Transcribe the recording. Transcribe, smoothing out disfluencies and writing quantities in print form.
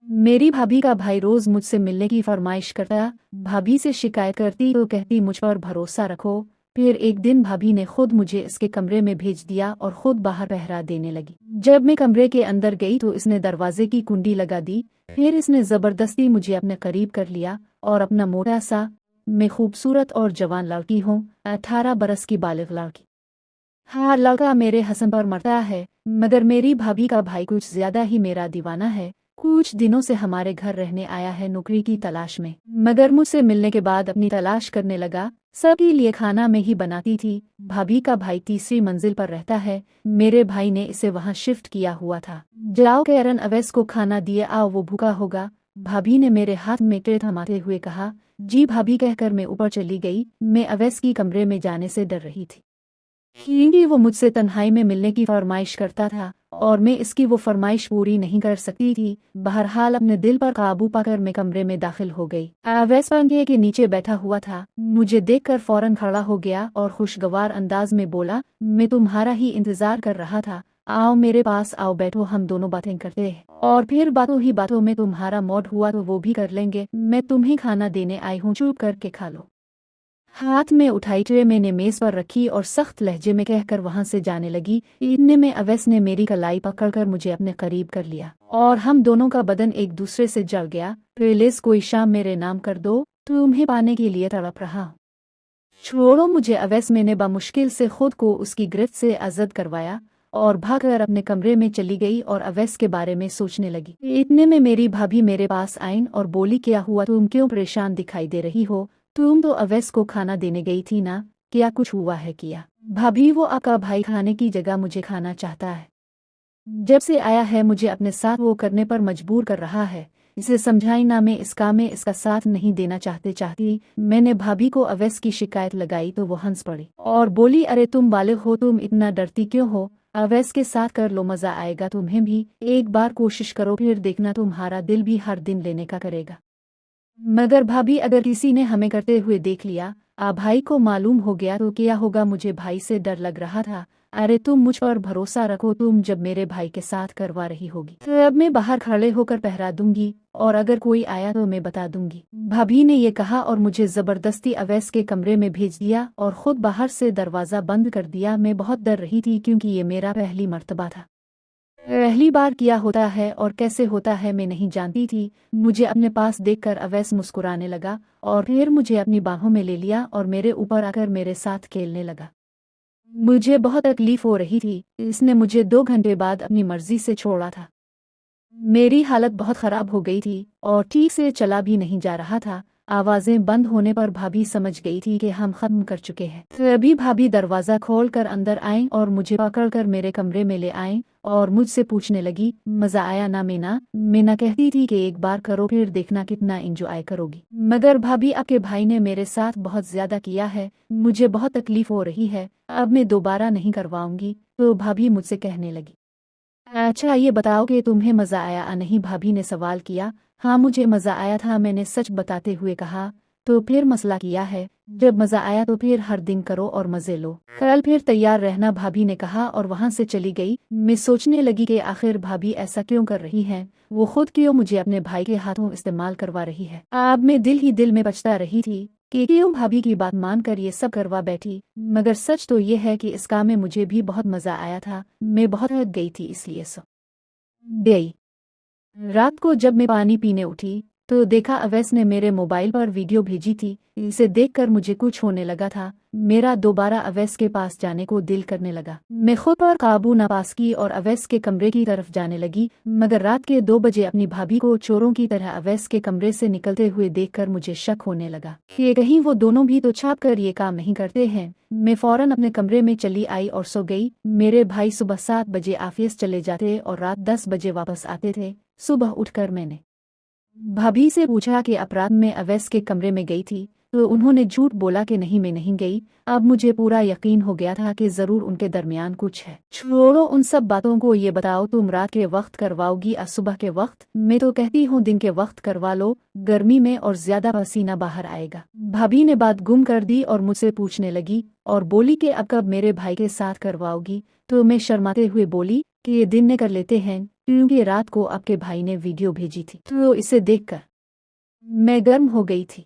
मेरी भाभी का भाई रोज मुझसे मिलने की फरमाइश करता। भाभी से शिकायत करती तो कहती मुझ पर भरोसा रखो। फिर एक दिन भाभी ने खुद मुझे इसके कमरे में भेज दिया और खुद बाहर पहरा देने लगी। जब मैं कमरे के अंदर गई तो इसने दरवाजे की कुंडी लगा दी। फिर इसने जबरदस्ती मुझे अपने करीब कर लिया और अपना मोटा सा, मैं खूबसूरत और जवान लड़की हूँ, 18 बरस की बालिग लड़की। हाँ, लड़का मेरे हसन पर मरता है, मगर मेरी भाभी का भाई कुछ ज्यादा ही मेरा दीवाना है। कुछ दिनों से हमारे घर रहने आया है नौकरी की तलाश में, मगर मुझसे मिलने के बाद अपनी तलाश करने लगा। सबके लिए खाना मैं ही बनाती थी। भाभी का भाई तीसरी मंजिल पर रहता है। मेरे भाई ने इसे वहां शिफ्ट किया हुआ था। जाओ कैरन अवैस को खाना दिए आओ, वो भूखा होगा। भाभी ने मेरे हाथ में ट्रे थमाते हुए कहा। जी भाभी कहकर मैं ऊपर चली गई। मैं अवैस की कमरे में जाने से डर रही थी क्योंकि वो मुझसे तन्हाई में मिलने की फरमाइश करता था और मैं इसकी वो फरमाइश पूरी नहीं कर सकती थी। बहरहाल अपने दिल पर काबू पाकर मैं कमरे में दाखिल हो गई। अवैस पंखे के नीचे बैठा हुआ था। मुझे देखकर फौरन खड़ा हो गया और खुशगवार अंदाज में बोला, मैं तुम्हारा ही इंतजार कर रहा था। आओ मेरे पास आओ, बैठो, हम दोनों बातें करते हैं और फिर बातों ही बातों में तुम्हारा मूड हुआ तो वो भी कर लेंगे। मैं तुम्हें खाना देने आई हूँ, चुप करके खा लो। हाथ में उठाई ट्रे मैंने मेज पर रखी और सख्त लहजे में कहकर वहां से जाने लगी। इतने में अवैस ने मेरी कलाई पकड़कर मुझे अपने करीब कर लिया और हम दोनों का बदन एक दूसरे से जल गया। प्लीज कोई शाम मेरे नाम कर दो, तुम्हें पाने के लिए तड़प रहा हूं। छोड़ो मुझे अवैस, मैंने बामुश्किल से खुद को उसकी गिरफ्त से आज़ाद करवाया और भागकर अपने कमरे में चली गई और अवैस के बारे में सोचने लगी। इतने में मेरी भाभी मेरे पास आईं और बोली, क्या हुआ, तुम क्यों परेशान दिखाई दे रही हो? तुम तो अवैस को खाना देने गई थी ना, क्या कुछ हुआ है क्या? भाभी, वो आपका भाई खाने की जगह मुझे खाना चाहता है। जब से आया है मुझे अपने साथ वो करने पर मजबूर कर रहा है। इसे समझाई ना, मैं इसका साथ नहीं देना चाहती। मैंने भाभी को अवैस की शिकायत लगाई तो वो हंस पड़ी और बोली, अरे तुम बालिग हो, तुम इतना डरती क्यों हो? अवैस के साथ कर लो, मजा आएगा तुम्हें भी। एक बार कोशिश करो, फिर देखना तुम्हारा दिल भी हर दिन लेने का करेगा। मगर भाभी, अगर किसी ने हमें करते हुए देख लिया, भाई को मालूम हो गया तो क्या होगा? मुझे भाई से डर लग रहा था। अरे तुम मुझ पर भरोसा रखो, तुम जब मेरे भाई के साथ करवा रही होगी तब मैं बाहर खड़े होकर पहरा दूंगी और अगर कोई आया तो मैं बता दूंगी। भाभी ने ये कहा और मुझे जबरदस्ती अवैस के कमरे में भेज दिया और खुद बाहर से दरवाजा बंद कर दिया। मैं बहुत डर रही थी क्योंकि ये मेरा पहली मर्तबा था। पहली बार किया होता है और कैसे होता है मैं नहीं जानती थी। मुझे अपने पास देखकर अवैस मुस्कुराने लगा और फिर मुझे अपनी बाहों में ले लिया और मेरे ऊपर आकर मेरे साथ खेलने लगा। मुझे बहुत तकलीफ हो रही थी। इसने मुझे 2 घंटे बाद अपनी मर्जी से छोड़ा था। मेरी हालत बहुत खराब हो गई थी और ठीक से चला भी नहीं जा रहा था। आवाजें बंद होने पर भाभी समझ गई थी कि हम खत्म कर चुके हैं। तभी भाभी दरवाजा खोलकर अंदर आईं और मुझे पकड़कर मेरे कमरे में ले आईं और मुझसे पूछने लगी, मजा आया ना मीना? मीना कहती थी कि एक बार करो फिर देखना कितना एंजॉय करोगी। मगर भाभी, आपके भाई ने मेरे साथ बहुत ज्यादा किया है, मुझे बहुत तकलीफ हो रही है, अब मैं दोबारा नहीं करवाऊंगी। तो भाभी मुझसे कहने लगी, अच्छा ये बताओ कि तुम्हें मज़ा आया या नहीं? भाभी ने सवाल किया। हाँ मुझे मज़ा आया था, मैंने सच बताते हुए कहा। तो फिर मसला किया है? जब मज़ा आया तो फिर हर दिन करो और मज़े लो, कल फिर तैयार रहना, भाभी ने कहा और वहाँ से चली गई। मैं सोचने लगी कि आखिर भाभी ऐसा क्यों कर रही है, वो खुद क्यों मुझे अपने भाई के हाथों इस्तेमाल करवा रही है। अब मैं दिल ही दिल में पछता रही थी कि क्यों भाभी की बात मानकर ये सब करवा बैठी। मगर सच तो ये है कि इस काम में मुझे भी बहुत मज़ा आया था। मैं बहुत थक गई थी इसलिए सो गई। रात को जब मैं पानी पीने उठी तो देखा अवैस ने मेरे मोबाइल पर वीडियो भेजी थी। इसे देखकर मुझे कुछ होने लगा था। मेरा दोबारा अवैस के पास जाने को दिल करने लगा। मैं खुद पर काबू न पास की और अवैस के कमरे की तरफ जाने लगी। मगर रात के 2 बजे अपनी भाभी को चोरों की तरह अवैस के कमरे से निकलते हुए देखकर मुझे शक होने लगा कि कहीं वो दोनों भी तो छाप कर ये काम नहीं करते हैं। मैं फौरन अपने कमरे में चली आई और सो गई। मेरे भाई सुबह 7 बजे ऑफिस चले जाते और रात 10 बजे वापस आते थे। सुबह उठकर मैंने भाभी से पूछा कि अपराध में अवैस के कमरे में गई थी तो उन्होंने झूठ बोला कि नहीं मैं नहीं गई। अब मुझे पूरा यकीन हो गया था कि जरूर उनके दरमियान कुछ है। छोड़ो उन सब बातों को, ये बताओ तुम रात के वक्त करवाओगी या सुबह के वक्त? मैं तो कहती हूँ दिन के वक्त करवा लो, गर्मी में और ज्यादा पसीना बाहर आएगा। भाभी ने बात गुम कर दी और मुझसे पूछने लगी और बोली कि अब कब मेरे भाई के साथ करवाओगी? तो मैं शर्माते हुए बोली, कि ये दिन में कर लेते हैं, क्योंकि रात को आपके भाई ने वीडियो भेजी थी तो इसे देखकर मैं गर्म हो गई थी।